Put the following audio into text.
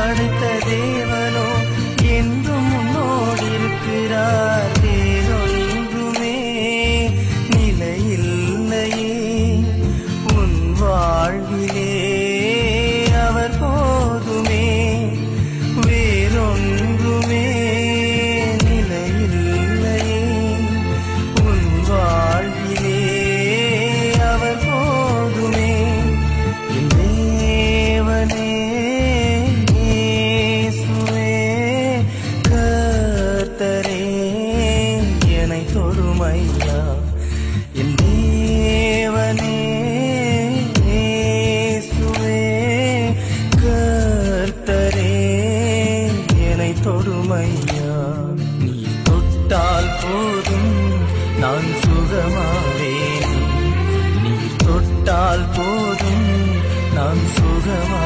படைத்த தேவனோ என்றும் முன்னோடி இருக்கிறார். வேறொன்றுமே நிலையில்லையே உன் வாழ்விலே, அவர் போதுமே. வேறொன்றுமே நிலையில்லையே உன் வாழ்விலே, அவர் போதுமே. என் தேவனே இயேசுவே, கர்த்தரே என்னை தொடுமையா. என் தேவனே இயேசுவே, கர்த்தரே என்னை தொடுமையா. நீ தொட்டால் போதும் நான் சுகமாவேன். நீ தொட்டால் போதும் நான் சுகமா